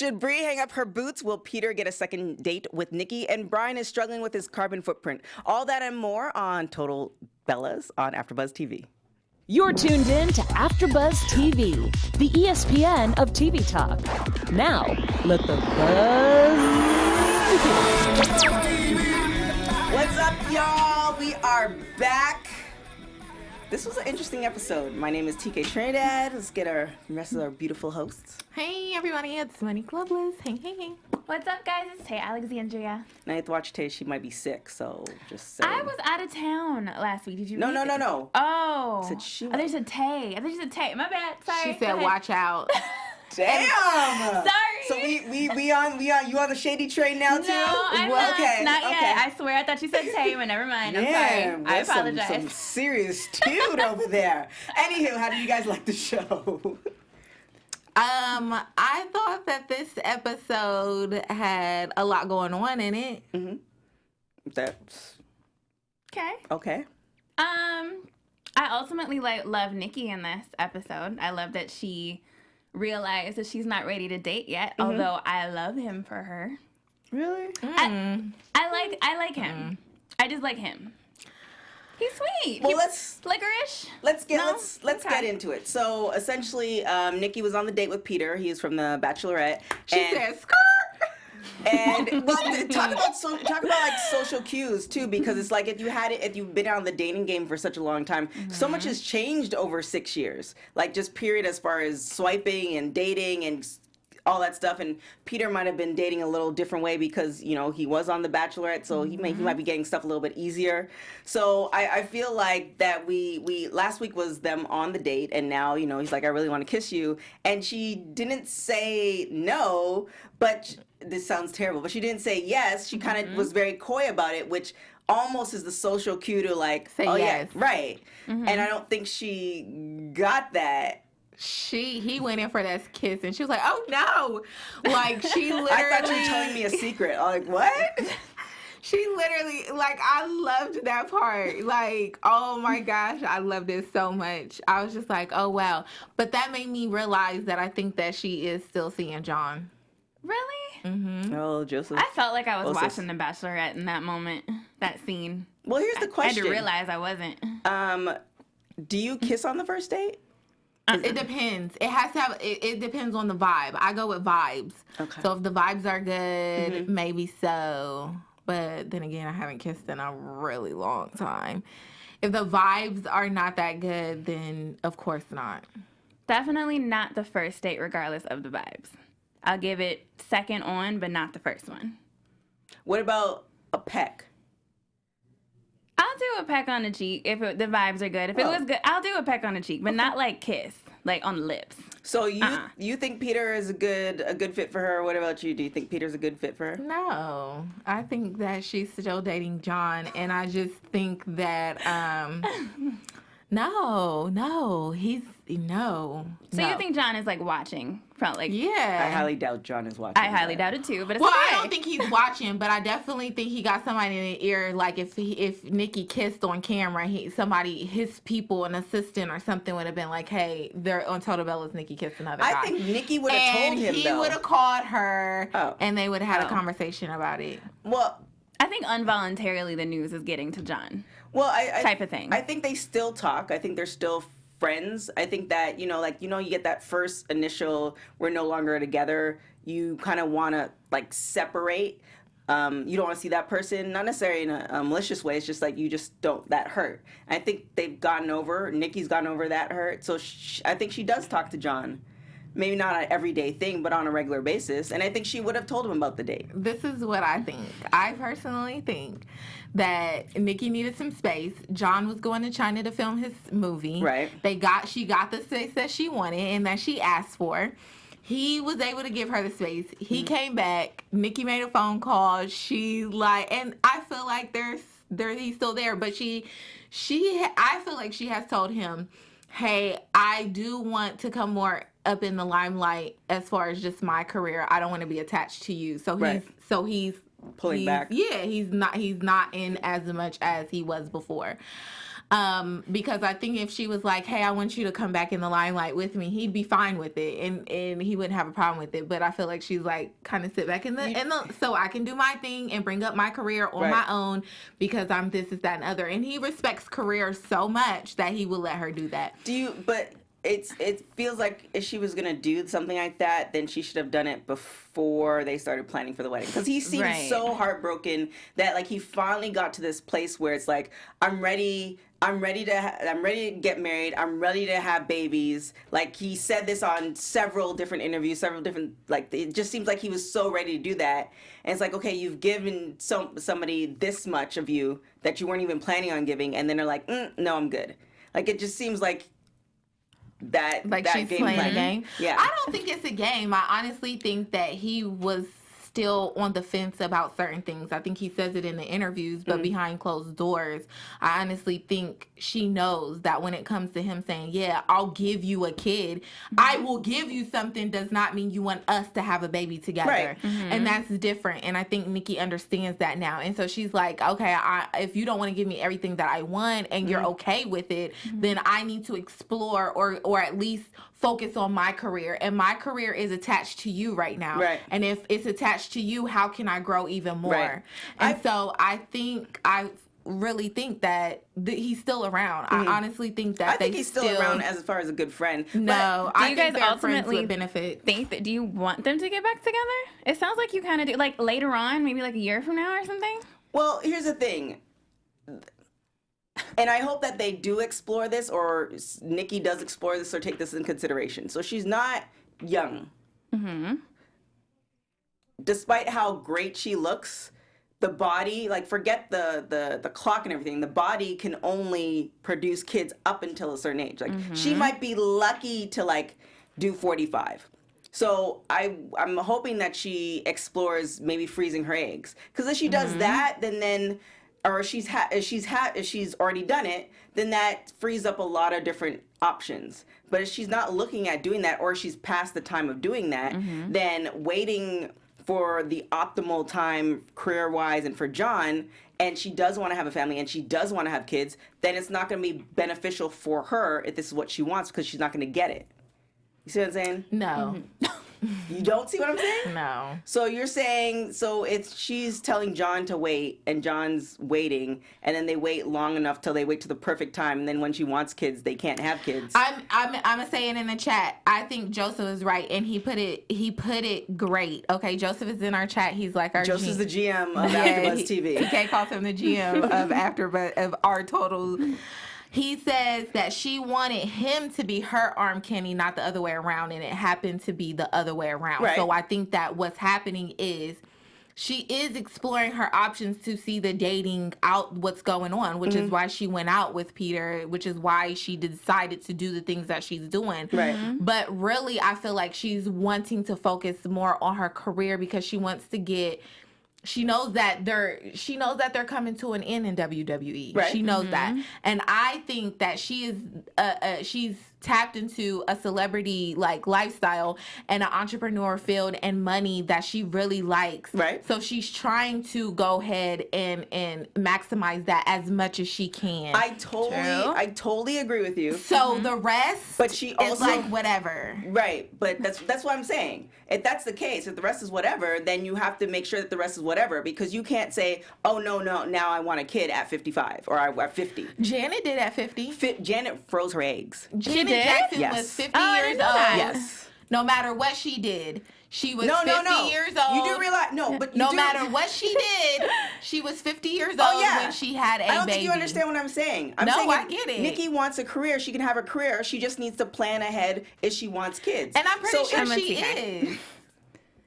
Should Brie hang up her boots? Will Peter get a second date with Nikki? And Bryan is struggling with his carbon footprint. All that and more on Total Bellas on AfterBuzz TV. You're tuned in to AfterBuzz TV, the ESPN of TV talk. Now, let the buzz begin. What's up, y'all? We are back. This was an interesting episode. My name is TK Trinidad. Let's get our rest of our beautiful hosts. Hey, everybody. It's Monique Loveless. Hey, hey, hey. What's up, guys? It's Tay Alexandria. And I have to watch Tay. She might be sick, so just saying. I was out of town last week. Did you? No. Oh. Said she. Oh, there's a Tay. I think she said Tay. My bad. Sorry. She said, "Watch out." Damn. Sorry. So we on you on the shady train now too? No, I'm well, not. okay. Not okay. yet. I swear I thought you said Tay, but never mind. I'm sorry. I apologize. Some serious dude over there. Anywho, how did you guys like the show? I thought that this episode had a lot going on in it. Mm-hmm. That's okay. I ultimately love Nikki in this episode. I love that she realized that she's not ready to date yet, although I love him for her. Really? I like him. I just like him. He's sweet. Well, let's get into it. So essentially, Nikki was on the date with Peter. He is from the Bachelorette. She said, "Skirt." And well, talk about like social cues too, because it's like if you've been on the dating game for such a long time, so much has changed over 6 years. Like just period as far as swiping and dating and all that stuff. And Peter might have been dating a little different way because he was on the Bachelorette, so he might be getting stuff a little bit easier. So I feel like that we last week was them on the date, and now he's like, I really want to kiss you, and she didn't say no, but this sounds terrible, but she didn't say yes. She kind of was very coy about it, which almost is the social cue to like say yes. Yeah, right. And I don't think she got that. He went in for that kiss, and she was like, "Oh no!" Like she literally. I thought you were telling me a secret. I'm like, what? She literally, I loved that part. Like, oh my gosh, I loved it so much. I was just like, oh wow. But that made me realize that I think that she is still seeing John. Really? Mm-hmm. Oh, Joseph. I felt like I was watching The Bachelorette in that moment, that scene. Well, here's the question. I had to realize I wasn't. Do you kiss on the first date? It depends. It has to have. It depends on the vibe. I go with vibes. Okay. So if the vibes are good, maybe so. But then again, I haven't kissed in a really long time. If the vibes are not that good, then of course not. Definitely not the first date, regardless of the vibes. I'll give it second on, but not the first one. What about a peck? I'll do a peck on the cheek if the vibes are good. If it was good, I'll do a peck on the cheek, but not like kiss, like on the lips. So you think Peter is a good fit for her? What about you? Do you think Peter's a good fit for her? No, I think that she's still dating John, and I just think that no. So you think John is like watching from like? Yeah. I highly doubt John is watching. I highly doubt it too, but it's well, okay. I don't think he's watching, but I definitely think he got somebody in the ear. Like if Nikki kissed on camera, his people, an assistant or something would have been like, "Hey, they're on Total Bellas. Nikki kissed another guy." I think Nikki would have told him. He would have called her, Oh. and they would have had a conversation about it. Well, I think involuntarily the news is getting to John. Well, type of thing. I think they still talk. I think they're still friends. I think that, you get that first initial, we're no longer together. You kind of want to like separate. You don't want to see that person, not necessarily in a malicious way. It's just like you just don't, that hurt. And I think Nikki's gotten over that hurt. So I think she does talk to John. Maybe not an everyday thing, but on a regular basis. And I think she would have told him about the date. This is what I think. I personally think that Nikki needed some space. John was going to China to film his movie. Right. She got the space that she wanted and that she asked for. He was able to give her the space. He came back. Nikki made a phone call. And I feel like he's still there. But I feel like she has told him, hey, I do want to come more up in the limelight as far as just my career. I don't want to be attached to you. So he's pulling back. Yeah, he's not in as much as he was before. Because I think if she was like, hey, I want you to come back in the limelight with me, he'd be fine with it, and he wouldn't have a problem with it. But I feel like she's like, kind of sit back in the so I can do my thing and bring up my career on my own, because I'm this, that, and other. And he respects career so much that he will let her do that. But it feels like if she was gonna do something like that, then she should have done it before they started planning for the wedding. Because he seemed so heartbroken that like he finally got to this place where it's like, I'm ready to get married. I'm ready to have babies. Like he said this on several different interviews, like it just seems like he was so ready to do that. And it's like, okay, you've given somebody this much of you that you weren't even planning on giving, and then they're like, no, I'm good. Like it just seems like that she's game playing plan. a game. Yeah. I don't think it's a game. I honestly think that he was still on the fence about certain things. I think he says it in the interviews, but behind closed doors, I honestly think she knows that when it comes to him saying, yeah, I'll give you a kid, I will give you something, does not mean you want us to have a baby together. Right. And that's different. And I think Nikki understands that now. And so she's like, okay, if you don't want to give me everything that I want and you're okay with it, then I need to explore or at least focus on my career. And my career is attached to you right now. Right. And if it's attached to you, how can I grow even more? Right. And so I really think that he's still around. I honestly think that I think he's still around as far as a good friend. No, Do I you think guys their ultimately friends would benefit. think that? Do you want them to get back together? It sounds like you kind of do. Like later on, maybe like a year from now or something. Well, here's the thing. And I hope that they do explore this, or Nikki does explore this, or take this in consideration. So she's not young. Mm-hmm. Despite how great she looks, the body, like forget the clock and everything, the body can only produce kids up until a certain age. Like she might be lucky to like do 45. So I'm hoping that she explores maybe freezing her eggs. Because if she does that, then or if she's already done it, then that frees up a lot of different options. But if she's not looking at doing that, or she's past the time of doing that, then waiting for the optimal time career-wise and for John, and she does want to have a family and she does want to have kids, then it's not going to be beneficial for her if this is what she wants, because she's not going to get it. You see what I'm saying? No. You don't see what I'm saying? No. So you're saying, she's telling John to wait, and John's waiting, and then they wait long enough till they wait to the perfect time, and then when she wants kids, they can't have kids. I'm saying in the chat, I think Joseph is right, and he put it great. Okay, Joseph is in our chat. He's like our Joseph's the GM of AfterBuzz TV. TK calls him the GM of AfterBuzz of our total. He says that she wanted him to be her arm candy, not the other way around, and it happened to be the other way around. Right. So I think that what's happening is she is exploring her options to see the dating out what's going on, which is why she went out with Peter, which is why she decided to do the things that she's doing. Right. But really, I feel like she's wanting to focus more on her career, because she wants to get... She knows that they're coming to an end in WWE. Right. She knows that, and I think that she is she's tapped into a celebrity like lifestyle and an entrepreneur field and money that she really likes. Right. So she's trying to go ahead and maximize that as much as she can. I totally agree with you. So the rest, But she also is like whatever. Right, but that's what I'm saying. If that's the case, if the rest is whatever, then you have to make sure that the rest is whatever, because you can't say, oh no, now I want a kid at 55 or at 50. Janet did at 50. Janet froze her eggs. Janet did? Jackson Yes. was 50 Oh, I years didn't know old. that. Yes. No matter what she did, she was No. 50 years old. You do realize but No matter what she did, she was 50 years old when she had a baby. I don't think you understand what I'm saying. I'm No, saying I if get it. Nikki wants a career, she can have a career. She just needs to plan ahead if she wants kids. And I'm pretty sure I'm she is.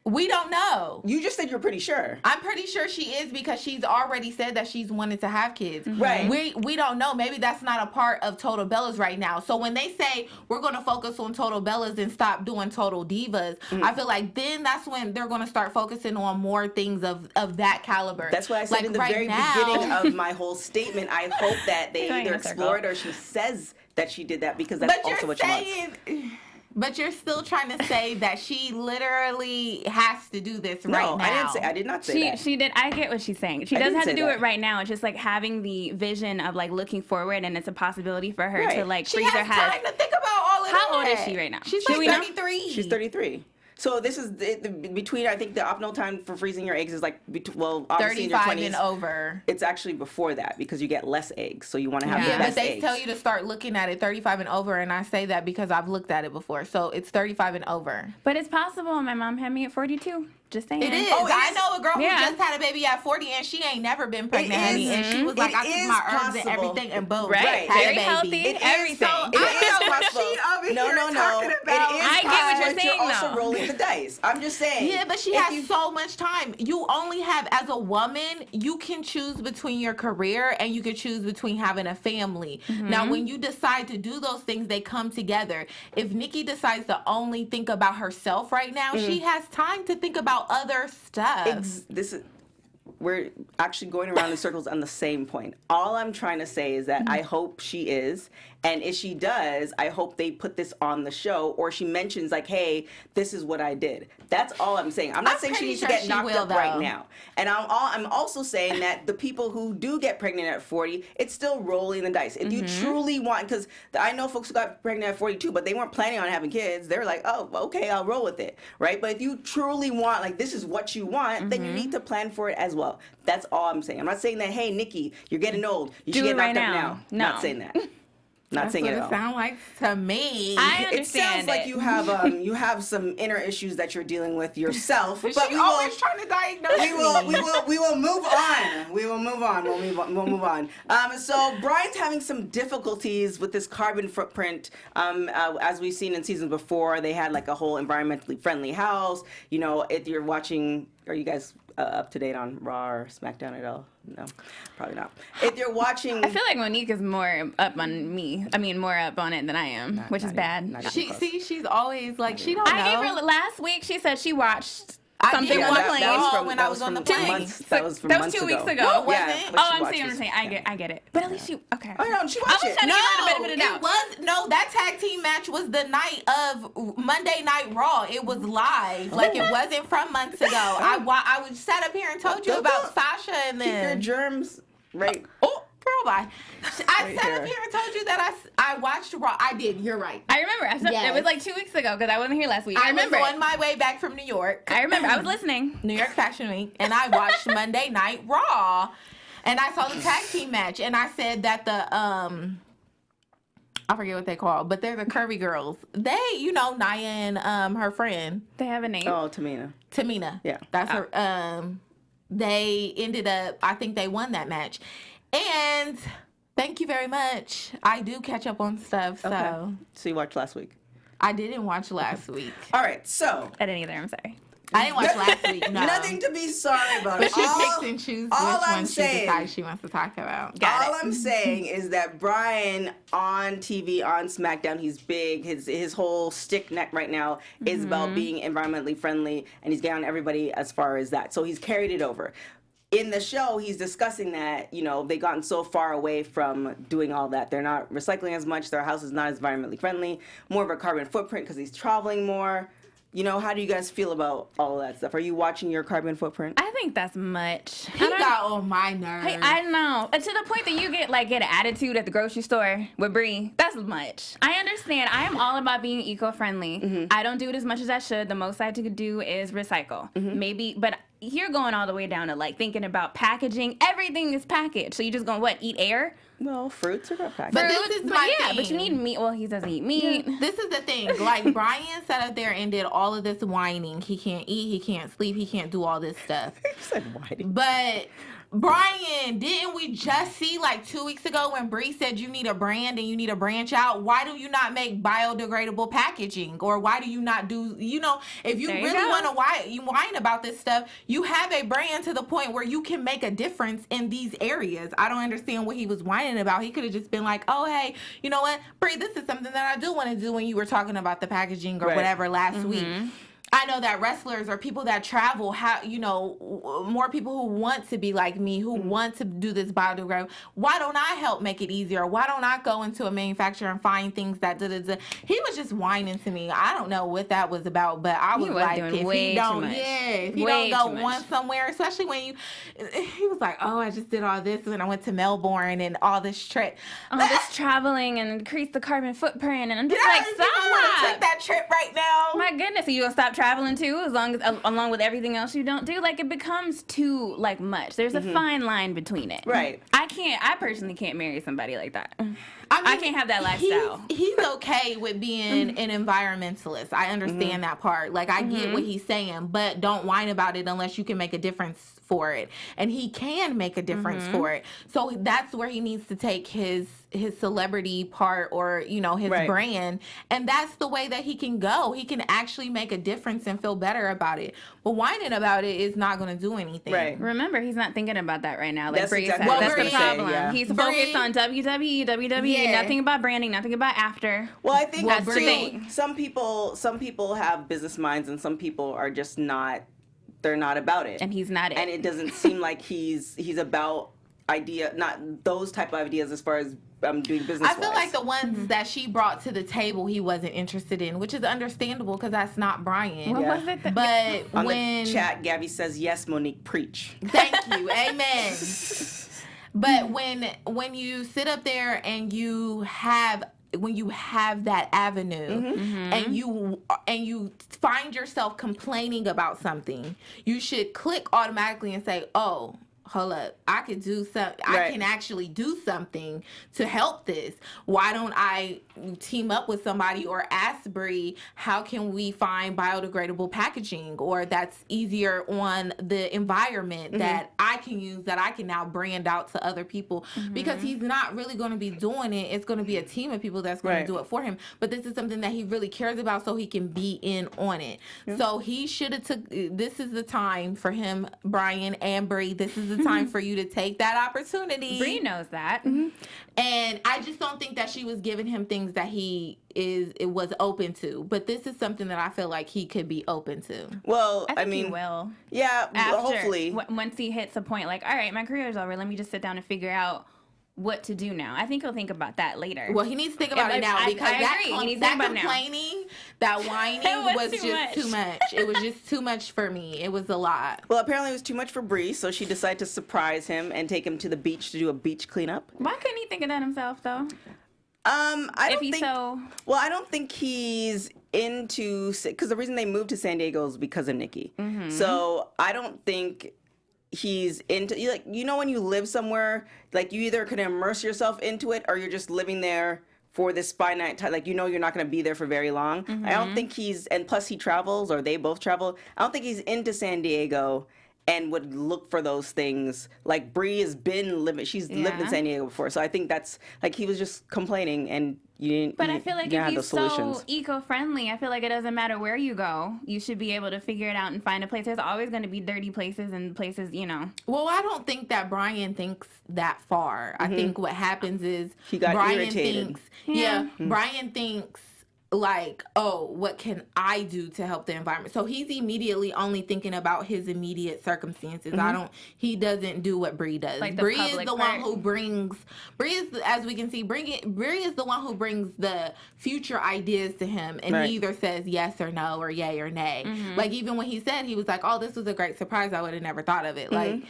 We don't know. You just said you're pretty sure. I'm pretty sure she is, because she's already said that she's wanted to have kids. Right. We don't know. Maybe that's not a part of Total Bellas right now. So when they say we're going to focus on Total Bellas and stop doing Total Divas, I feel like then that's when they're going to start focusing on more things of that caliber. That's why I said like in the right very now, beginning of my whole statement, I hope that they Going either in a circle. explore it or she says that she did that, because that's but also you're what she wants. saying... But you're still trying to say that she literally has to do this right now. No, I did not say that. She did. I get what she's saying. She doesn't have to do it right now. It's just like having the vision of like looking forward, and it's a possibility for her to like freeze her head. She has time to think about all of that. How old is she right now? She's like 33. She's 33. So this is between, I think the optimal time for freezing your eggs is like, obviously in your 35 20s. and over. It's actually before that because you get less eggs. So you want to have the best eggs. But they tell you to start looking at it 35 and over, and I say that because I've looked at it before. So it's 35 and over. But it's possible. My mom had me at 42. Just saying. It is. I know a girl who just had a baby at 40, and she ain't never been pregnant, honey. And she was like, I took my herbs and everything, and boom, right. had Very a baby. healthy, everything. It is possible. No. I get what you're saying, you're also rolling the dice. I'm just saying. Yeah, but she has so much time. You only have, as a woman, you can choose between your career and you can choose between having a family. Now, when you decide to do those things, they come together. If Nikki decides to only think about herself right now, she has time to think about other stuff. We're actually going around in circles on the same point. All I'm trying to say is that I hope she is, and if she does, I hope they put this on the show, or she mentions like, hey, this is what I did. That's all I'm saying. I'm not saying she needs to get knocked up right now. And I'm also saying that the people who do get pregnant at 40, it's still rolling the dice. If you truly want, because I know folks who got pregnant at 42, but they weren't planning on having kids. They were like, oh, okay, I'll roll with it, right? But if you truly want, like, this is what you want, then you need to plan for it as well. That's all I'm saying. I'm not saying that, hey, Nikki, you're getting old. You should get knocked up now. No. Not saying that. Not saying it at all. That's what it sounds like to me. I understand. It sounds like you have some inner issues that you're dealing with yourself. But we always trying to diagnose we will move on. We'll move on. So Brian's having some difficulties with this carbon footprint. As we've seen in seasons before, they had like a whole environmentally friendly house. You know, if you're watching, are you guys up to date on Raw or SmackDown at all? No, probably not. If you're watching, I feel like Monique is more up on me. I mean, more up on it than I am, which is bad. She's always like, she don't know. I gave her last week. She said she watched something on the plane. when I was on the plane. That was 2 weeks ago. No, Yeah, wasn't. Oh, I'm seeing what I'm saying. I get it. But at least okay. Oh no, she I watched was it. trying to give her the benefit of the doubt. It was that tag team match was the night of Monday Night Raw. It was live, like it wasn't from months ago. I was sat up here and told you about Sasha and Keep your then germs right. oh girl, bye. I Right sat here. up here and told you that I watched Raw. I did. You're right. I remember. It was like 2 weeks ago because I wasn't here last week. I remember. I was on my way back from New York. I remember. I was listening. New York Fashion Week, and I watched Monday Night Raw, and I saw the tag team match, and I said that the I forget what they call, but they're the curvy girls. They, Nia and her friend. They have a name. Oh, Tamina. Yeah, that's her. They ended up. I think they won that match, and thank you very much. I do catch up on stuff, so. Okay. So you watched last week. I didn't watch last week. All right, so. I didn't either. I'm sorry. I didn't watch last week. No. Nothing to be sorry about. But she picks and chooses which one she decides she wants to talk about. I'm saying is that Brian on TV, on SmackDown, he's big. His whole stick neck right now is about being environmentally friendly, and he's getting on everybody as far as that. So he's carried it over. In the show, he's discussing that, they've gotten so far away from doing all that. They're not recycling as much. Their house is not as environmentally friendly. More of a carbon footprint because he's traveling more. How do you guys feel about all of that stuff? Are you watching your carbon footprint? I think that's much. He got on my nerves. Hey, I know. To the point that you get an attitude at the grocery store with Brie. That's much. I understand. I am all about being eco-friendly. I don't do it as much as I should. The most I could do is recycle. Maybe, but you're going all the way down to thinking about packaging. Everything is packaged. So you just gonna eat air? Well, fruits are not packaged. But this is my thing. But you need meat. Well, he doesn't eat meat. Yeah. This is the thing. Brian sat up there and did all of this whining. He can't eat. He can't sleep. He can't do all this stuff. You said whining. But Brian, didn't we just see 2 weeks ago when Brie said you need a brand and you need to branch out? Why do you not make biodegradable packaging? Or why do you not do, if you really want to whine about this stuff, you have a brand to the point where you can make a difference in these areas. I don't understand what he was whining about. He could have just been like, oh, hey, you know what, Brie, this is something that I do want to do when you were talking about the packaging or whatever last week. I know that wrestlers or people that travel have, more people who want to be like me, who want to do this biodegradable. Why don't I help make it easier? Why don't I go into a manufacturer and find things that He was just whining to me. I don't know what that was about, but I was like, if he don't go one somewhere, especially when he was like, oh, I just did all this when I went to Melbourne and all this trip. All this traveling and increase the carbon footprint, and I'm just like, stop. I want to take that trip right now. My goodness, are you gonna stop traveling too? Along with everything else you don't do, like it becomes too much. There's a fine line between it. Right. I personally can't marry somebody like that. I can't have that lifestyle. He's okay with being an environmentalist. I understand that part. Like, I get what he's saying, but don't whine about it unless you can make a difference for it. And he can make a difference for it. So that's where he needs to take his celebrity part or, his brand. And that's the way that he can go. He can actually make a difference and feel better about it. But whining about it is not going to do anything. Right. Remember, he's not thinking about that right now. Like Brie said, exactly that's the problem. Yeah. He's focused on WWE, nothing about branding, nothing about after. Well, I think that's the thing. Some people have business minds, and some people are just not. They're not about it. And he's not it. And it doesn't seem like he's about not those type of ideas as far as doing business. I feel like the ones that she brought to the table, he wasn't interested in, which is understandable because that's not Bryan. What was it? But on when the chat, Gabby says, "Yes, Monique, preach." Thank you, amen. But when you sit up there and when you have that avenue and you find yourself complaining about something, you should click automatically and say, oh, hold up, I could do something. I can actually do something to help this. Why don't I team up with somebody or ask Brie, how can we find biodegradable packaging or that's easier on the environment that I can use, that I can now brand out to other people? Because he's not really going to be doing it. It's going to be a team of people that's going to do it for him. But this is something that he really cares about, so he can be in on it. So he should have this is the time for him, Bryan and Brie. This is the time for you to take that opportunity. Brie knows that. And I just don't think that she was giving him things that he was open to. But this is something that I feel like he could be open to. Well, I think he will. Yeah, after, hopefully. Once he hits a point like, all right, my career's over. Let me just sit down and figure out what to do now. I think he'll think about that later. Well, he needs to think about it now because that complaining, that whining was just too much. It was just too much for me. It was a lot. Well, apparently it was too much for Brie, so she decided to surprise him and take him to the beach to do a beach cleanup. Why couldn't he think of that himself, though? I don't think he's into, because the reason they moved to San Diego is because of Nikki. So I don't think he's into, when you live somewhere, like you either can immerse yourself into it or you're just living there for this finite time, like you're not going to be there for very long. I don't think and plus he travels, or they both travel. I don't think he's into San Diego and would look for those things. Like Brie has been living, she's lived in San Diego before, so I think that's like he was just complaining and you didn't. But I feel like if he's so eco-friendly, I feel like it doesn't matter where you go, you should be able to figure it out and find a place. There's always going to be dirty places and places, Well, I don't think that Bryan thinks that far. I think what happens is he got Bryan irritated. Bryan thinks like, oh, what can I do to help the environment? So he's immediately only thinking about his immediate circumstances. He doesn't do what Brie does. Like Brie is the one who brings, as we can see, Brie is the one who brings the future ideas to him. And he either says yes or no, or yay or nay. Like even when he said, he was like, oh, this was a great surprise. I would have never thought of it. Like,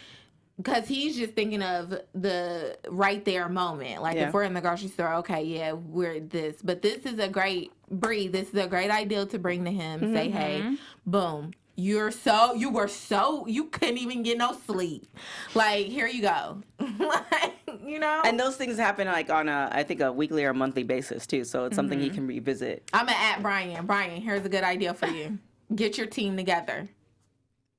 because he's just thinking of the right there moment. Like, if we're in the grocery store, okay, yeah, we're this. But this is a great, Brie, this is a great idea to bring to him. Say, hey, boom. You couldn't even get no sleep. Like, here you go. Like, And those things happen like on I think a weekly or monthly basis too. So it's something he can revisit. I'm going to at Bryan. Bryan, here's a good idea for you. Get your team together.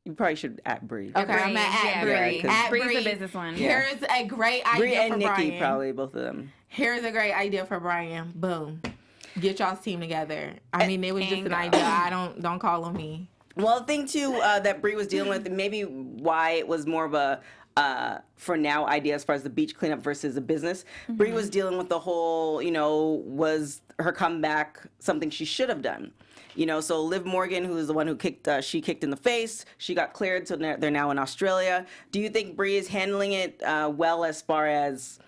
You probably should at Brie. Okay, I'm at Brie. At Brie's the business one. Here's a great idea Brie and for Nikki, Bryan. probably, both of them. Here's a great idea for Bryan. Boom. Get y'all's team together. I mean, it was just an idea. Don't call on me. Well, the thing too that Brie was dealing with, maybe why it was more of a for now idea as far as the beach cleanup versus a business. Brie was dealing with the whole, was her comeback something she should have done? So Liv Morgan, who is the one who she kicked in the face, she got cleared, so they're now in Australia. Do you think Brie is handling it well as far as,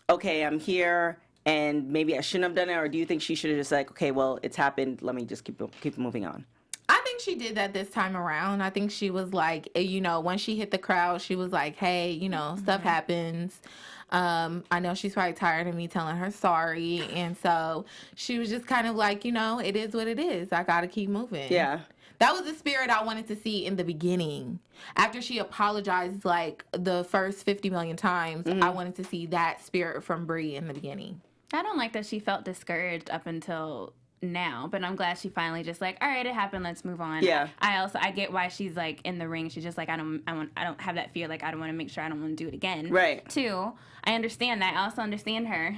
okay, I'm here, and maybe I shouldn't have done it, or do you think she should have just like, okay, well, it's happened, let me just keep moving on? I think she did that this time around. I think she was like, when she hit the crowd, she was like, hey, stuff happens. I know she's probably tired of me telling her sorry. And so she was just kind of like, it is what it is. I got to keep moving. Yeah. That was the spirit I wanted to see in the beginning. After she apologized like the first 50 million times, I wanted to see that spirit from Brie in the beginning. I don't like that she felt discouraged up until now, but I'm glad she finally just like, all right, it happened, let's move on. Yeah. I get why she's like in the ring. She's just like, I don't have that fear. Like, I don't want to make sure I don't want to do it again. Right. Too, I understand that. I also understand her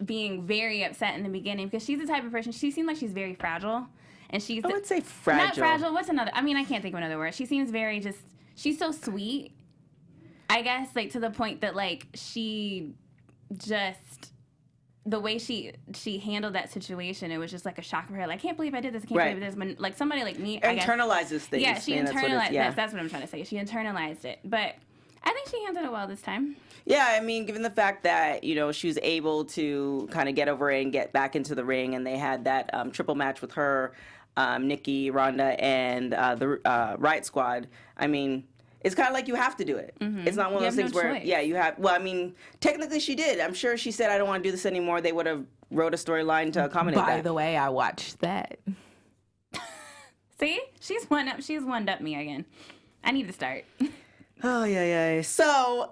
being very upset in the beginning because she's the type of person. She seems like she's very fragile, and she's. I would say fragile. Not fragile. What's another? I mean, I can't think of another word. She seems very just. She's so sweet. I guess like to the point that like she just. The way she handled that situation, it was just like a shock for her. Like, I can't believe I did this. I can't believe this. But like somebody like me, internalizes things. Yeah, she internalized. Yeah. That's what I'm trying to say. She internalized it, but I think she handled it well this time. Yeah, I mean, given the fact that she was able to kind of get over it and get back into the ring, and they had that triple match with her, Nikki, Ronda, and the Riot Squad. I mean. It's kind of like you have to do it. Mm-hmm. It's not one of those things where, you have. Well, I mean, technically she did. I'm sure she said, I don't want to do this anymore. They would have wrote a storyline to accommodate that. By the way, I watched that. See? She's one up me again. I need to start. Oh, yeah. So,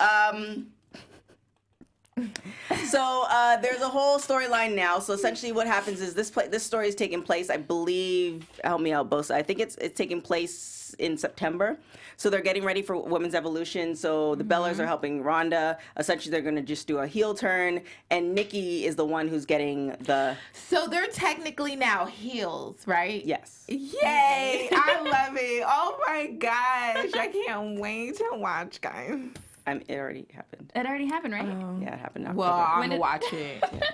there's a whole storyline now. So essentially what happens is this story is taking place, I believe, help me out, both. I think it's taking place in September. So they're getting ready for Women's Evolution. So the Bellas are helping Ronda. Essentially, they're going to just do a heel turn. And Nikki is the one who's getting the... So they're technically now heels, right? Yes. Yay! I love it. Oh, my gosh. I can't wait to watch, guys. It already happened. It already happened, right? Yeah, it happened. Well, I'm going to watch it. Yeah.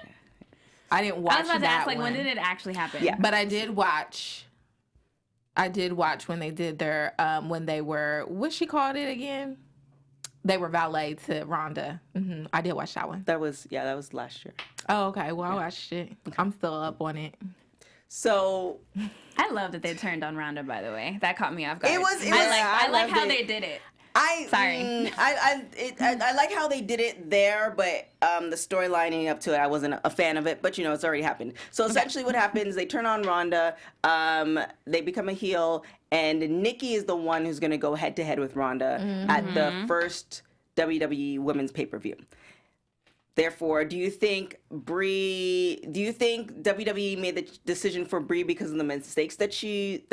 I didn't watch that. I was about to ask, like, when did it actually happen? Yeah. But I did watch when they did their, when they were, what she called it again? They were valet to Ronda. Mm-hmm. I did watch that one. That was last year. Oh, okay. Well, I watched it. I'm still up on it. So. I love that they turned on Ronda, by the way. That caught me off guard. I like how they did it. I like how they did it there, but the storylining up to it, I wasn't a fan of it. But it's already happened. So essentially, what happens? They turn on Ronda. They become a heel, and Nikki is the one who's going to go head to head with Ronda at the first WWE Women's Pay-Per-View. Therefore, do you think WWE made the decision for Brie because of the mistakes that she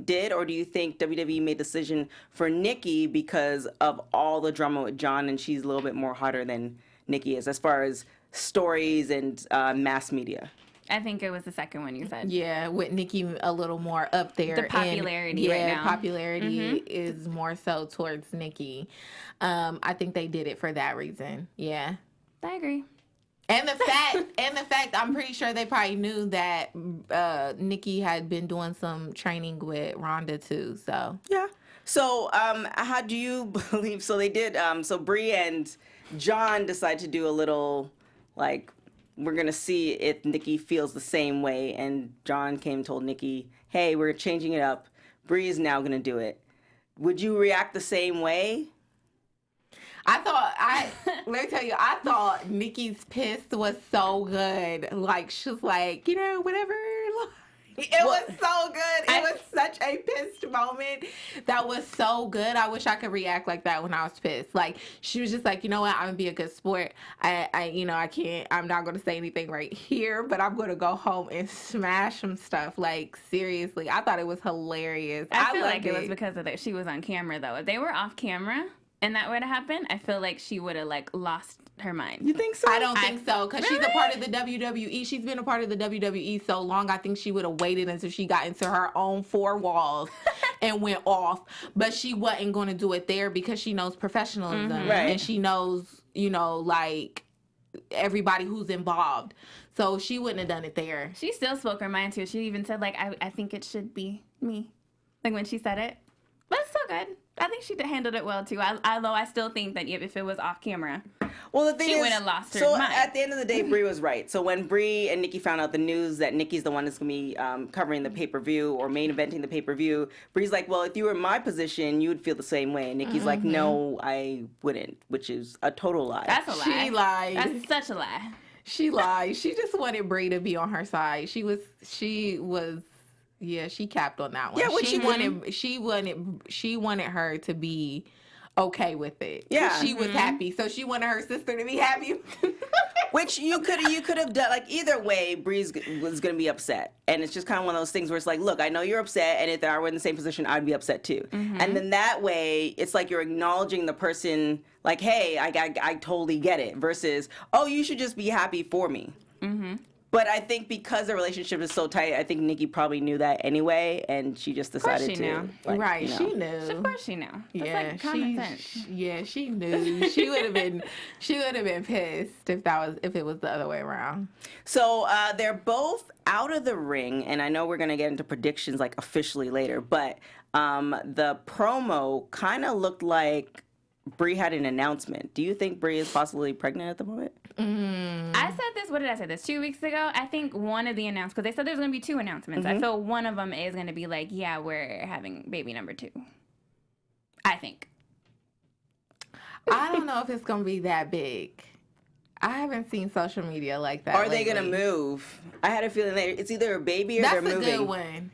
did, or do you think WWE made the decision for Nikki because of all the drama with John, and she's a little bit more hotter than Nikki is as far as stories and mass media? I think it was the second one you said. Yeah, with Nikki a little more up there. The popularity right now. Popularity is more so towards Nikki. I think they did it for that reason. Yeah. I agree. And the fact, I'm pretty sure they probably knew that Nikki had been doing some training with Ronda too. So yeah. So how do you believe? So they did. So Brie and John decided to do a little like, we're gonna see if Nikki feels the same way. And John came and told Nikki, hey, we're changing it up. Brie is now gonna do it. Would you react the same way? Let me tell you, I thought Nikki's piss was so good. Like, she was like, whatever. It was so good. It was such a pissed moment. That was so good. I wish I could react like that when I was pissed. Like, she was just like, you know what? I'm gonna be a good sport. I can't. I'm not gonna say anything right here, but I'm gonna go home and smash some stuff. Like, seriously, I thought it was hilarious. I feel like it was because of that. She was on camera though. If they were off camera and that would have happened, I feel like she would have like lost her mind. You think so? I don't think so, because she's a part of the WWE. She's been a part of the WWE so long. I think she would have waited until she got into her own four walls and went off. But she wasn't going to do it there because she knows professionalism. Right. And she knows, like, everybody who's involved. So she wouldn't have done it there. She still spoke her mind too. She even said like, I think it should be me. Like when she said it. But it's still good. I think she handled it well too. Although I still think that if it was off camera, well, the thing she is, would have lost her so mind. at the end of the day, Brie was right. So when Brie and Nikki found out the news that Nikki's the one that's going to be covering the pay-per-view or main eventing the pay-per-view, Brie's like, well, if you were in my position, you would feel the same way. And Nikki's like, no, I wouldn't, which is a total lie. That's a lie. She lied. That's such a lie. She lied. She just wanted Brie to be on her side. She capped on that one. Yeah, she wanted her to be okay with it. Yeah. She was happy. So she wanted her sister to be happy. Which you could have done. Like, either way, Bree was going to be upset. And it's just kind of one of those things where it's like, look, I know you're upset, and if I were in the same position, I'd be upset too. And then that way, it's like you're acknowledging the person, like, hey, I totally get it, versus, oh, you should just be happy for me. But I think because the relationship is so tight, I think Nikki probably knew that anyway, and she just decided to. Knew. Like, right, you know. she knew. Of course she knew. That's Yeah, like common sense. Yeah, she knew. She would have been pissed if it was the other way around. So they're both out of the ring, and I know we're gonna get into predictions like officially later, but the promo kind of looked like Brie had an announcement. Do you think Brie is possibly pregnant at the moment? I said this, what did I say this, 2 weeks ago? I think one of the announcements, because they said there's going to be 2 announcements. I feel one of them is going to be like, yeah, we're having baby number 2. I think. I don't know if it's going to be that big. I haven't seen social media like that. Are they lately. going to move? I had a feeling it's either a baby or they're moving. That's a good one.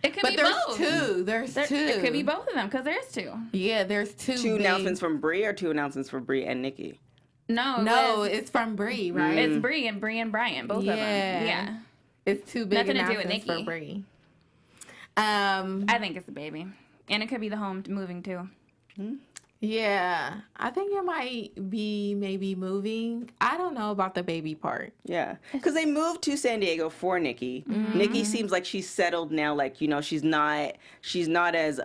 It could But be there's both. two. There's two. It could be both of them, because there's 2. Yeah, there's 2. Two announcements from Brie or 2 announcements for Brie and Nikki? No, it's from Brie, right? It's Brie and Brian, both of them. Yeah. It's 2 big Nothing to do with announcements Nikki. for Brie. I think it's a baby. And it could be the home moving too. Yeah, I think it might be maybe moving. I don't know about the baby part. Yeah, because they moved to San Diego for Nikki. Nikki seems like she's settled now. Like, you know, she's not as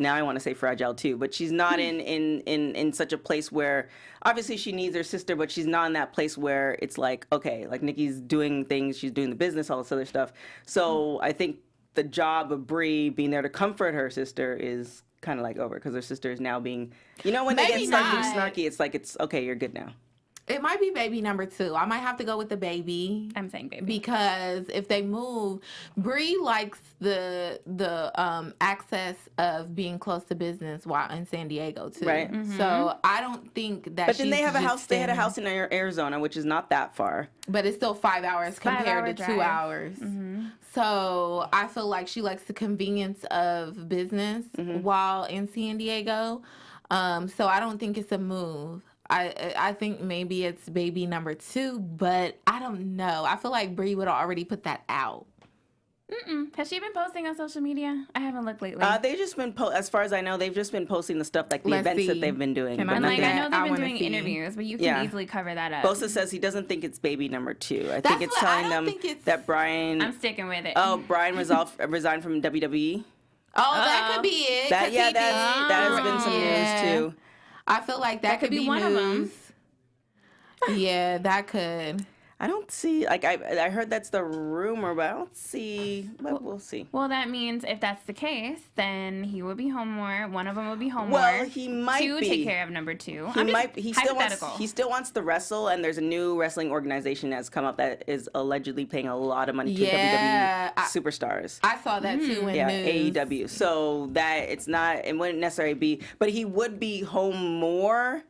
now I want to say fragile too, but she's not in such a place where obviously she needs her sister, but she's not in that place where it's like, okay, like Nikki's doing things, she's doing the business, all this other stuff. So I think the job of Brie being there to comfort her sister is kind of like over, because her sister is now being, you know, when they Maybe get not. snarky, it's like, it's okay, you're good now. It might be baby number 2. I might have to go with the baby. I'm saying baby. Because if they move, Brie likes the access of being close to business while in San Diego too. Right. So I don't think that. But then she's they have a just house. They had a standing- house in Arizona, which is not that far. But it's still 5 hours compared 5-hour to 2 drive. hours. So I feel like she likes the convenience of business while in San Diego. So I don't think it's a move. I think maybe it's baby number 2, but I don't know. I feel like Brie would have already put that out. Has she been posting on social media? I haven't looked lately. They've just been, as far as I know, they've just been posting the stuff, like the Let's events see. that they've been doing. Can but and like, nothing. I know I they've been wanna doing see. interviews, but you can Yeah. easily cover that up. Bosa says he doesn't think it's baby number 2. I That's think it's what- I telling don't them think it's- that Brian. I'm sticking with it. Brian resigned from WWE. Oh, that could be it. 'cause he did. That has been some Yeah. news too. I feel like that could be one of them. news. Yeah, that could. I don't see, like, I heard that's the rumor, but I don't see, but we'll see. Well, that means if that's the case, then he would be home more. One of them would be home Well, more. he might to be. take care of number 2. He still wants to wrestle, and there's a new wrestling organization that's come up that is allegedly paying a lot of money to Yeah, WWE Superstars. I saw that too in Yeah, news. AEW. So that it wouldn't necessarily be, but he would be home more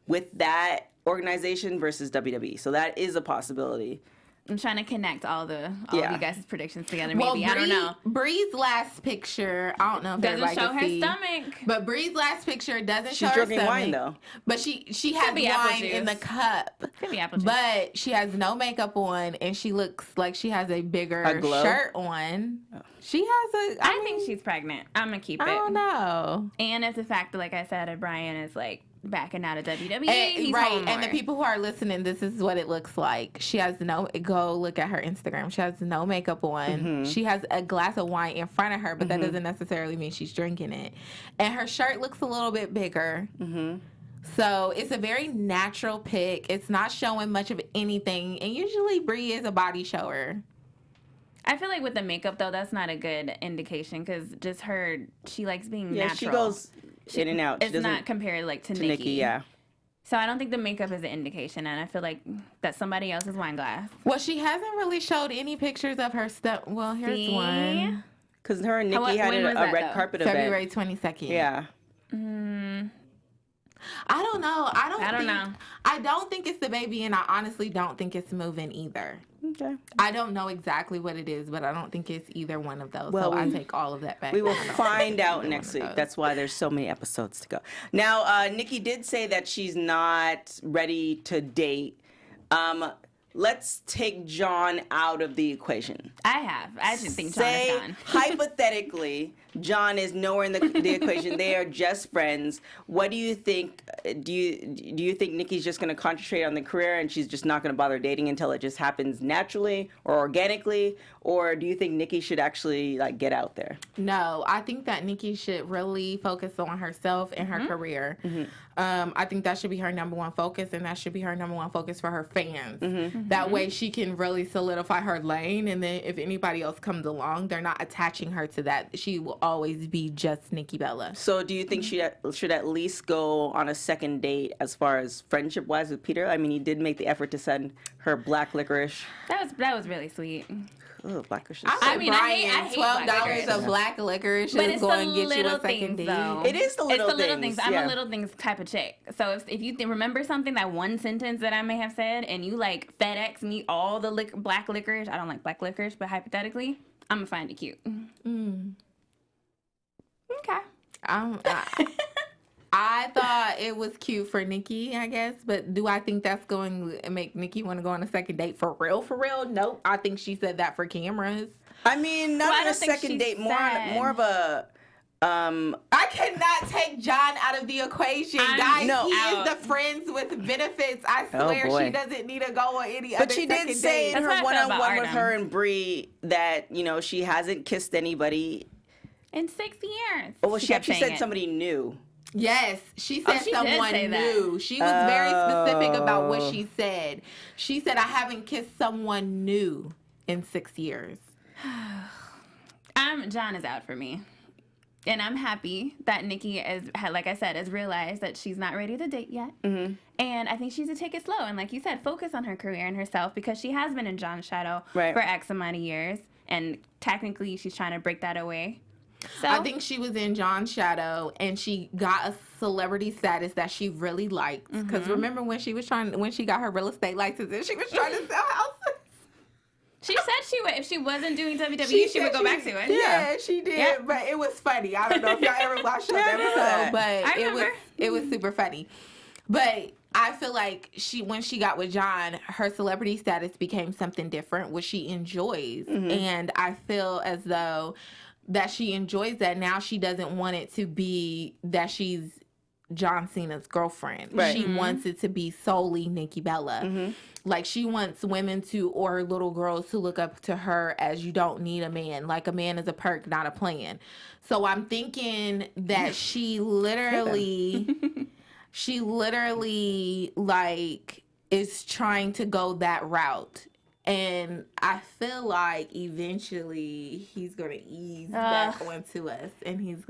with that organization versus WWE. So that is a possibility. I'm trying to connect all of you guys' predictions together. Well, Maybe I don't know. Brie's last picture, I don't know if Doesn't everybody show can her see, stomach. but Brie's last picture doesn't show She's her drinking stomach. wine though. But she has be apple wine in juice. the cup. Could be apple juice. But she has no makeup on, and she looks like she has a bigger A glow? shirt on. She has I think she's pregnant. I'm gonna keep it. I don't know. And it's the fact that, like I said, Brian is like backing out of WWE. And, He's right, home and the more. people who are listening, this is what it looks like. She has go look at her Instagram. She has no makeup on. She has a glass of wine in front of her, but that doesn't necessarily mean she's drinking it. And her shirt looks a little bit bigger. So it's a very natural pick. It's not showing much of anything. And usually Brie is a body shower. I feel like with the makeup, though, that's not a good indication because just she likes being natural. She goes in and out. It's not compared like to Nikki. Yeah. So I don't think the makeup is an indication, and I feel like that's somebody else's wine glass. Well, she hasn't really showed any pictures of her stuff. Well, here's one. Because her and Nikki had a red carpet event. February 22nd. Yeah. I don't know. know. I don't think it's the baby, and I honestly don't think it's moving either. Okay. I don't know exactly what it is, but I don't think it's either one of those. Well, so I take all of that back. We will find out next week. That's why there's so many episodes to go. Now, Nikki did say that she's not ready to date. Let's take John out of the equation. I just think John is gone. Hypothetically, John is nowhere in the equation. They are just friends. What do you think? Do you think Nikki's just going to concentrate on the career and she's just not going to bother dating until it just happens naturally or organically? Or do you think Nikki should actually get out there? No, I think that Nikki should really focus on herself and her career. I think that should be her number one focus, and that should be her number one focus for her fans. That way she can really solidify her lane, and then if anybody else comes along, they're not attaching her to that. She will always be just Nikki Bella. So do you think she should at least go on a second date as far as friendship-wise with Peter? I mean, he did make the effort to send her black licorice. That was really sweet. Oh, black licorice. I hate $12 of black licorice is going to get you a second date. It is the little things. I'm a little things type of chick. So if you remember something, that one sentence that I may have said, and you FedEx me all the black licorice, I don't like black licorice, but hypothetically, I'm going to find it cute. Okay. I thought it was cute for Nikki, I guess, but do I think that's going to make Nikki want to go on a second date for real? For real? Nope. I think she said that for cameras. I mean, not on a second date, more of a. I cannot take John out of the equation, guys. No, he is the friends with benefits. I swear she doesn't need to go on any other second date. But she did say in her one-on-one with her and Brie that she hasn't kissed anybody in 6 years. Oh, well, she said somebody new. Yes, she said someone new. She was very specific about what she said. She said, I haven't kissed someone new in 6 years. John is out for me. And I'm happy that Nikki, like I said, has realized that she's not ready to date yet. And I think she should take it slow. And like you said, focus on her career and herself, because she has been in John's shadow for X amount of years. And technically, she's trying to break that away. So I think she was in John's shadow, and she got a celebrity status that she really liked. Because remember when she got her real estate license and she was trying to sell houses? She said if she wasn't doing WWE, she would go back to it. Yeah, she did. Yeah. But it was funny. I don't know if y'all ever watched that episode, but it was super funny. But I feel like when she got with John, her celebrity status became something different, which she enjoys. And I feel as though that she enjoys that. Now she doesn't want it to be that she's John Cena's girlfriend. Right. She wants it to be solely Nikki Bella. Like, she wants women or little girls to look up to her as you don't need a man. Like, a man is a perk, not a plan. So I'm thinking that she literally is trying to go that route. And I feel like eventually he's gonna ease back onto us, and she's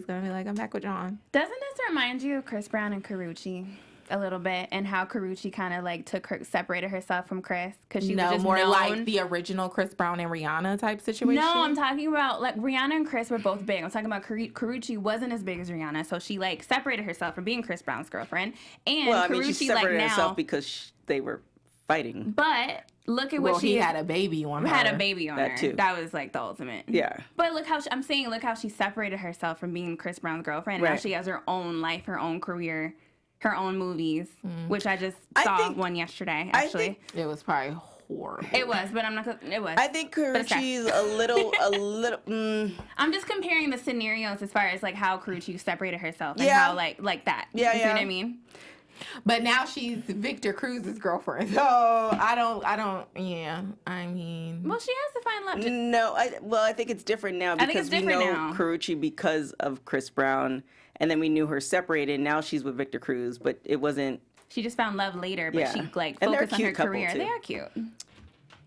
gonna be like, "I'm back with John." Doesn't this remind you of Chris Brown and Karrueche a little bit, and how Karrueche kind of separated herself from Chris because she was just more known. Like the original Chris Brown and Rihanna type situation? No, I'm talking about Rihanna and Chris were both big. I'm talking about Karrueche wasn't as big as Rihanna, so she separated herself from being Chris Brown's girlfriend. And Karrueche she separated herself because they were fighting. But look at what he had a baby on her. Had a baby on her. Too. That was the ultimate. Yeah. But look how she separated herself from being Chris Brown's girlfriend. Right. Now she has her own life, her own career, her own movies, which I just saw one yesterday, actually. It was probably horrible. It was, but I'm not gonna, it was. I think Karrueche's a little. I'm just comparing the scenarios as far as how Karrueche separated herself and how like that. Yeah, you see what I mean? But now she's Victor Cruz's girlfriend. So I don't, yeah. I mean. Well, she has to find love. No, I think it's different now because we know Karrueche because of Chris Brown, and then we knew her separated. Now she's with Victor Cruz, but it wasn't. She just found love later, but she like focused on her career. Too. They are cute.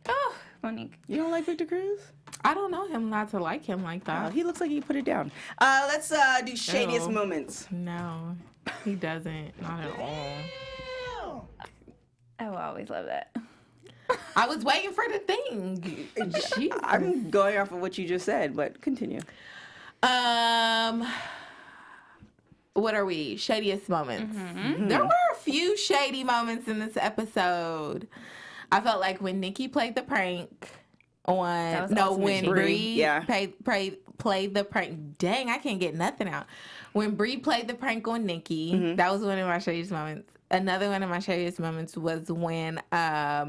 Oh, Monique. You don't like Victor Cruz? I don't know him not to like him like that. He looks like he put it down. Let's do Shadiest Moments. No, he doesn't. Not at all. I will always love that. I was waiting for the thing. Jesus. I'm going off of what you just said, but continue. What are we? Shadiest moments. There were a few shady moments in this episode. I felt like when Nikki played the prank on when Brie played the prank. Dang, I can't get nothing out. When Brie played the prank on Nikki, that was one of my shadiest moments. Another one of my shadiest moments was when I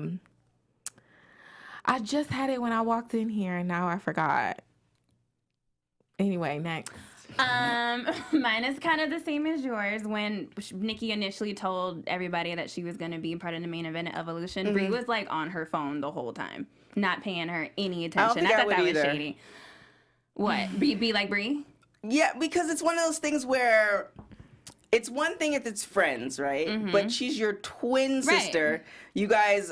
just had it when I walked in here and now I forgot. Anyway, next. Mine is kind of the same as yours. When Nikki initially told everybody that she was going to be part of the main event at Evolution, Brie was like on her phone the whole time, not paying her any attention. I thought that was shady. What? Be like Brie? Yeah, because it's one of those things where it's one thing if it's friends, right? But she's your twin sister. Right. You guys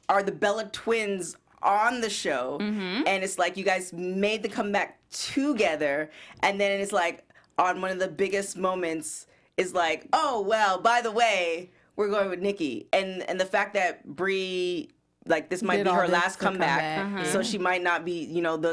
are the Bella twins on the show, and it's like you guys made the comeback together, and then it's like on one of the biggest moments is like, oh well, by the way, we're going with Nikki, and the fact that Brie, like, this might be her last comeback, so she might not be,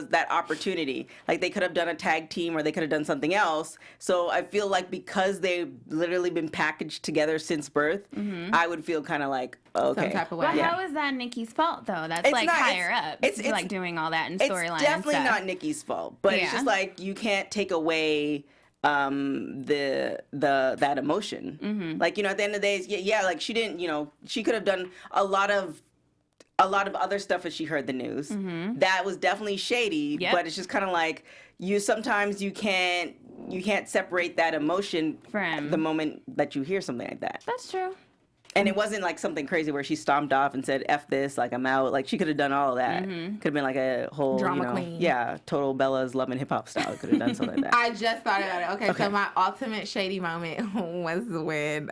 that opportunity. Like, they could have done a tag team or they could have done something else. So I feel like because they've literally been packaged together since birth, I would feel kind of like, okay. Some type of way. Well, how is that Nikki's fault, though? That's it's like not, higher up. It's like doing all that in storyline. It's definitely not Nikki's fault, but it's just like you can't take away that emotion. Like, at the end of the day, like she didn't, she could have done a lot of other stuff as she heard the news. That was definitely shady, but it's just kind of like sometimes you can't separate that emotion from the moment that you hear something like that. That's true. And it wasn't like something crazy where she stomped off and said, F this, like, I'm out. Like, she could have done all of that. Could have been like a whole, drama queen. Yeah, total Bella's Love and Hip Hop style. Could have done something like that. I just thought about it. Okay, so my ultimate shady moment was when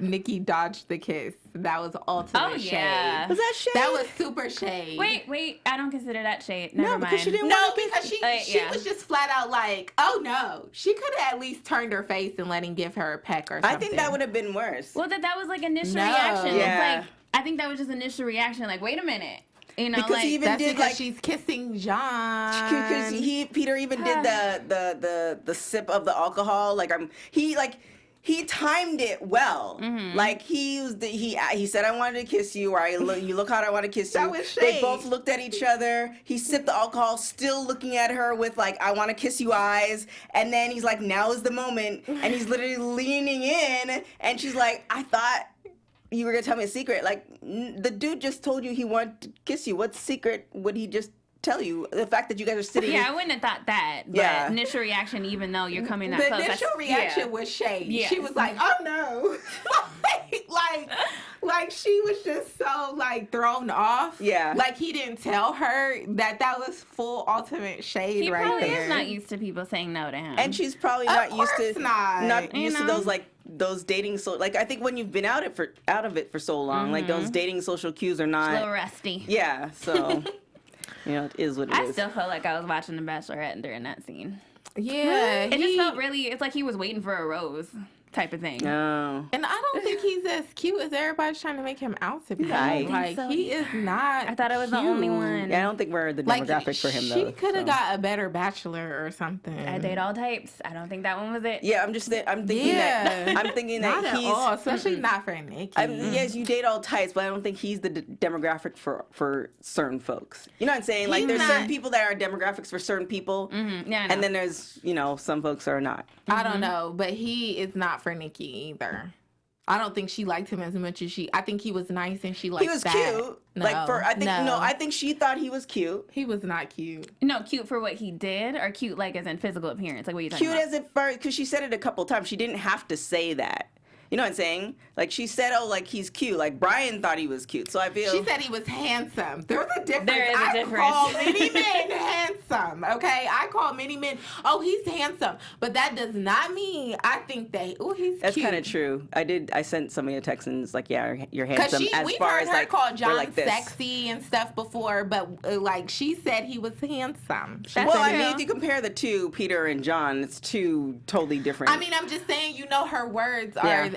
Nikki dodged the kiss. That was ultimate shade. Was that shade? That was super shade. Wait, I don't consider that shade. Never mind. Because she didn't because she was just flat out like, oh no. She could have at least turned her face and let him give her a peck or something. I think that would have been worse. Well, that was like initial reaction. Yeah. It's like, I think that was just initial reaction. Like, wait a minute. Because like, he even did like she's kissing John. Because Peter even did the sip of the alcohol. Like he timed it well. Like he said, I wanted to kiss you, or you look hot, I want to kiss you. That was shade. They both looked at each other. He sipped the alcohol, still looking at her with like, I want to kiss you eyes. And then he's like, now is the moment. And he's literally leaning in, and she's like, I thought you were gonna tell me a secret. Like, the dude just told you he wanted to kiss you. What secret would he just tell you? The fact that you guys are sitting. Yeah, I wouldn't have thought that. But initial reaction, even though you're coming that close. The initial reaction was shade. Yeah. She was like, oh no. like she was just so like thrown off. Yeah. Like he didn't tell her that was full ultimate shade right there. He probably is not used to people saying no to him. And she's probably not used to those like those dating like I think when you've been out of it for so long, like those dating social cues are not a little rusty. Yeah, so it is what it is. I still felt like I was watching The Bachelorette during that scene. Yeah. It just felt it's like he was waiting for a rose type of thing. No. And I don't think he's as cute as everybody's trying to make him out to be. Right. Like, so. he is not I thought I was the only one. Yeah, I don't think we're the demographic for him, though. She could have got a better bachelor or something. I date all types. I don't think that one was it. Yeah, I'm thinking that not he's... At all, especially not for Nikki. Yes, you date all types, but I don't think he's the demographic for certain folks. You know what I'm saying? Like, there's certain people that are demographics for certain people, Yeah, and then there's, some folks are not. I don't know, but he is not for Nikki either. I don't think she liked him as much as I think he was nice and she liked that. He was cute. I think she thought he was cute. He was not cute. No, cute for what he did, or cute like as in physical appearance? Like, what are you talking about? Cute as in first, because she said it a couple times. She didn't have to say that. You know what I'm saying? Like, she said, oh, like, he's cute. Like, Bryan thought he was cute. So I feel... She said he was handsome. There's a difference. There is a difference. I call many men handsome, okay? I call many men, oh, he's handsome. But that does not mean I think that, oh, he's That's cute. kind of true. I sent somebody a text and it's like, yeah, you're handsome. Because as we've far heard as, her like, call we're John like this. sexy and stuff before, but, like, she said he was handsome. That's Well, I true. mean, if you compare the two, Peter and John, it's two totally different. I mean, I'm just saying, you know, her words are,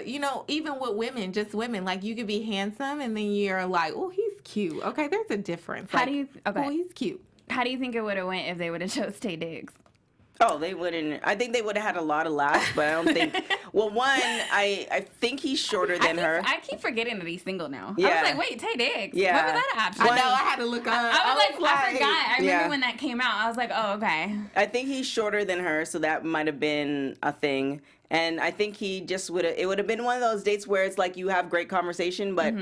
you know, even with women, just women, like, you could be handsome and then you're like, oh, he's cute. Okay, there's a difference. How Like, do you? Okay. oh, he's cute. How do you think it would have went if they would have chose Tay Diggs? Oh, they wouldn't. I think they would have had a lot of laughs, but I don't think. Well, one, I think he's shorter than her. I keep forgetting that he's single now. Yeah. I was like, wait, Tay Diggs? Yeah. When was that an option? I know, I had to look up. I was like, I forgot. I remember Yeah. when that came out. I was like, oh, okay. I think he's shorter than her, so that might have been a thing. And I think he just would have. It would have been one of those dates where it's like you have great conversation, but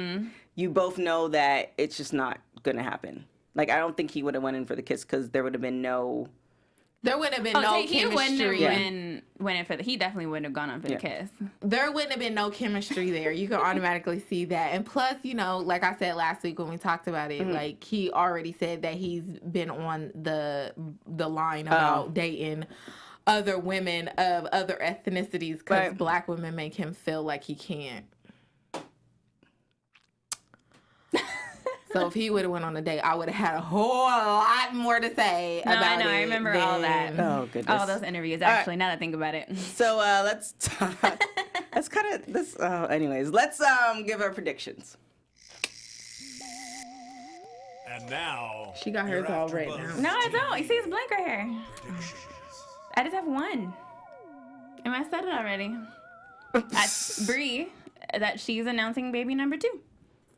you both know that it's just not gonna happen. Like, I don't think he would have went in for the kiss because there would have been no. There wouldn't have been no he wouldn't chemistry. have went in for he definitely wouldn't have gone on for the kiss. There wouldn't have been no chemistry there. You can automatically see that. And plus, you know, like I said last week when we talked about it, like he already said that he's been on the line about dating other women of other ethnicities because Right. black women make him feel like he can't. So if he would have went on a date, I would have had a whole lot more to say about it. I know. I remember all that. Oh goodness. All those interviews, actually, now that I think about it. So let's talk. Let's kind of this. Anyways, let's give our predictions. And now She got hers your all right AfterBuzz No, I TV don't. You see, it's blank right here. predictions. I just have one. And I said it already. That's Brie, that she's announcing baby number 2.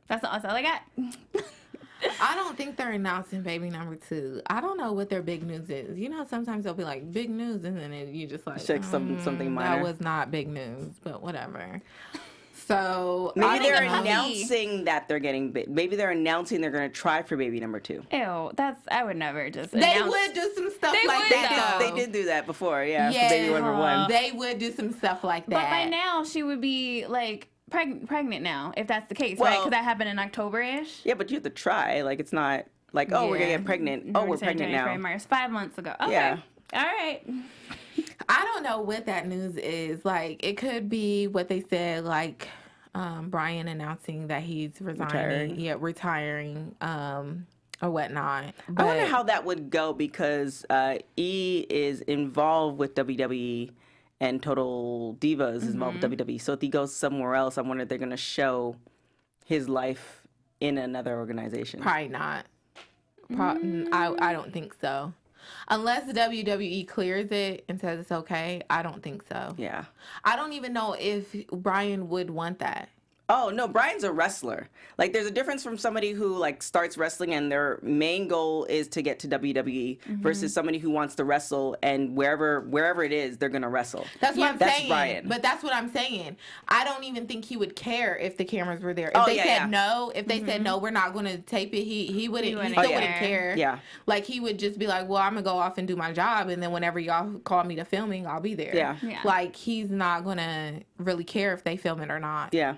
That's all I got. I don't think they're announcing baby number 2. I don't know what their big news is. You know, sometimes they'll be like, big news, and then you just like, Check something minor. that was not big news, but whatever. So Maybe I they're don't know. announcing that they're getting big. Maybe they're announcing they're going to try for baby number 2. Ew, I would never just They announce. would do some stuff They like would, that. They though. did do that before, yeah. For baby number 1. They would do some stuff like that. But by now, she would be, like, pregnant now, if that's the case, right? Well- Because that happened in October-ish. Yeah, but you have to try. Like, it's not like, oh, we're going to Yeah. get pregnant. Oh, we're pregnant now. March, 5 months ago. Okay. Yeah. All right. I don't know what that news is. Like, it could be what they said, like, Bryan announcing that he's resigning. Retiring, or whatnot. But I wonder how that would go because E is involved with WWE and Total Divas is involved with WWE. So if he goes somewhere else, I wonder if they're going to show his life in another organization. Probably not. I don't think so. Unless WWE clears it and says it's okay, I don't think so. Yeah. I don't even know if Bryan would want that. Oh, no, Bryan's a wrestler. Like, there's a difference from somebody who, like, starts wrestling and their main goal is to get to WWE versus somebody who wants to wrestle and wherever it is, they're going to wrestle. That's what I'm That's saying. Bryan. But that's what I'm saying. I don't even think he would care if the cameras were there. If Oh, they yeah, said yeah. no, if they said no, we're not going to tape it, he wouldn't. He wouldn't still care. wouldn't care. Yeah. Like, he would just be like, well, I'm going to go off and do my job, and then whenever y'all call me to filming, I'll be there. Yeah. Yeah. Like, he's not going to really care if they film it or not. Yeah.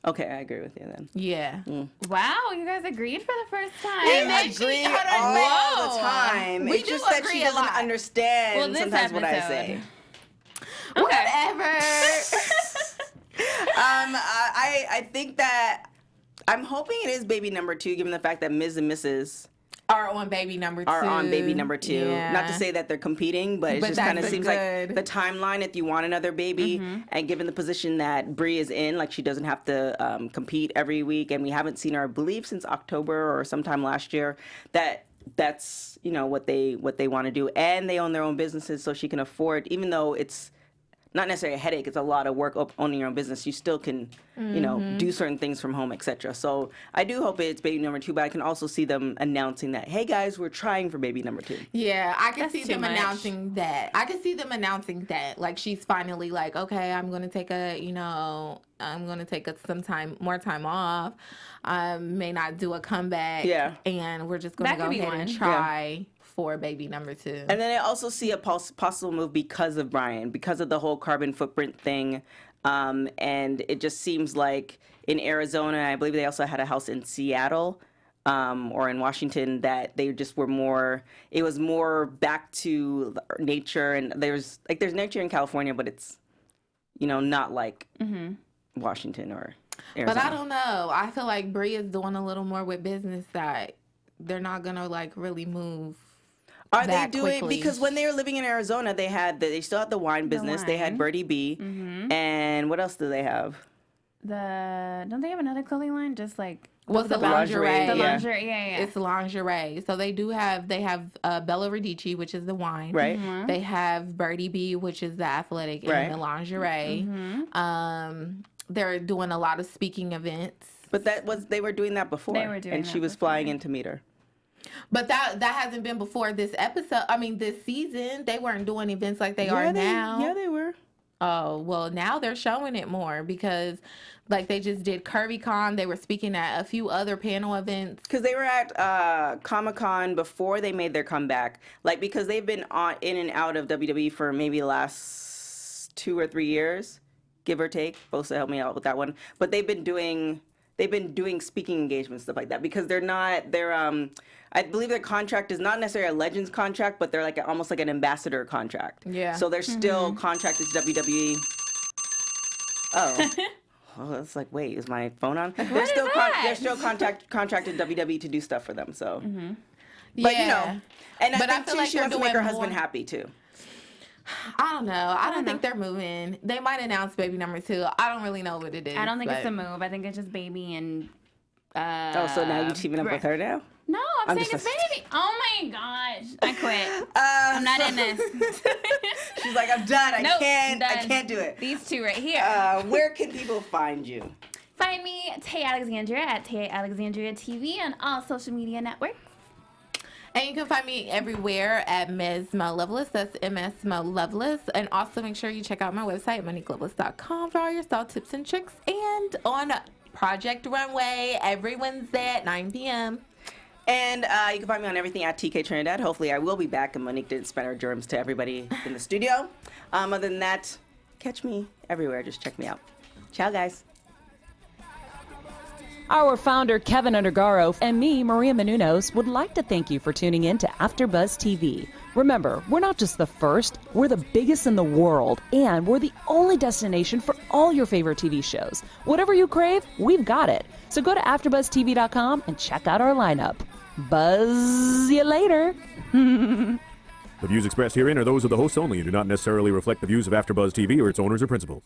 Okay, I agree with you then. Yeah. Wow, you guys agreed for the first time. And then she agree hold on, all whoa. the time. We it's do just that agree she a doesn't lot. understand Well, this sometimes what I episode. say. Whatever. I think that I'm hoping it is baby number 2, given the fact that Ms. and Mrs. Are on baby number 2. are on baby number 2. Yeah. Not to say that they're competing, but it But just kind of that's a seems good- like the timeline. If you want another baby, and given the position that Brie is in, like she doesn't have to compete every week, and we haven't seen her, I believe, since October or sometime last year. That's what they want to do, and they own their own businesses, so she can afford, even though it's not necessarily a headache, it's a lot of work owning your own business. You still can, do certain things from home, etc. So I do hope it's baby number 2, but I can also see them announcing that, hey guys, we're trying for baby number 2. Yeah, I can That's see too them much. announcing that. I can see them announcing that. Like, she's finally like, okay, I'm going to take some more time off. I may not do a comeback. Yeah. And we're just going to That go could be ahead and one. try for baby number 2. And then I also see a possible move because of Bryan, because of the whole carbon footprint thing. And it just seems like in Arizona, I believe they also had a house in Seattle or in Washington, that they just were more, it was more back to nature. And there's nature in California, but it's, not like Washington or Arizona. But I don't know. I feel like Brie is doing a little more with business that they're not going to like really move. Are they doing, quickly. because when they were living in Arizona, they still had the wine business. They had Birdie B. And what else do they have? Don't they have another clothing line? Just like What's the lingerie? The Yeah. lingerie, yeah. It's lingerie. So they have Bella Radici, which is the wine. Right. They have Birdie B, which is the athletic, and the lingerie. They're doing a lot of speaking events. But they were doing that before. They were doing and that she was before. flying in to meet her. But that hasn't been before this episode. I mean, this season. They weren't doing events like they are now. Yeah, they were. Oh, well, now they're showing it more because, like, they just did CurvyCon. They were speaking at a few other panel events. Because they were at Comic-Con before they made their comeback. Like, because they've been in and out of WWE for maybe the last 2 or 3 years, give or take. Both to help me out with that one. But they've been doing speaking engagements, stuff like that. Because I believe their contract is not necessarily a Legends contract, but they're like almost like an ambassador contract. Yeah. So they're still contracted to WWE. Oh. Oh, it's like, wait, is my phone on? They're still contracted WWE to do stuff for them. So, but and I think feel too, like she they're wants to make her doing husband more. happy too. I don't know. I don't think they're moving. They might announce baby number 2. I don't really know what it is. I don't think it's a move. I think it's just baby and. So now you're teaming up with her now? No, I'm saying just it's baby. Oh my gosh, I quit. I'm not in this. She's like, I'm done. I Nope, can't done. do it. These two right here. Where can people find you? Find me, Tay Alexandria, at Tay Alexandria TV on all social media networks. And you can find me everywhere at Ms. Mo Loveless. That's MS Mo Loveless. And also make sure you check out my website, MoniqueLoveless.com, for all your style tips and tricks. And on Project Runway every Wednesday at 9 p.m. And you can find me on everything at TK Trinidad. Hopefully I will be back and Monique didn't spread her germs to everybody in the studio. Other than that, catch me everywhere. Just check me out. Ciao, guys. Our founder, Kevin Undergaro, and me, Maria Menounos, would like to thank you for tuning in to AfterBuzz TV. Remember, we're not just the first, we're the biggest in the world, and we're the only destination for all your favorite TV shows. Whatever you crave, we've got it. So go to AfterBuzzTV.com and check out our lineup. Buzz you later. The views expressed herein are those of the hosts only and do not necessarily reflect the views of AfterBuzz TV or its owners or principals.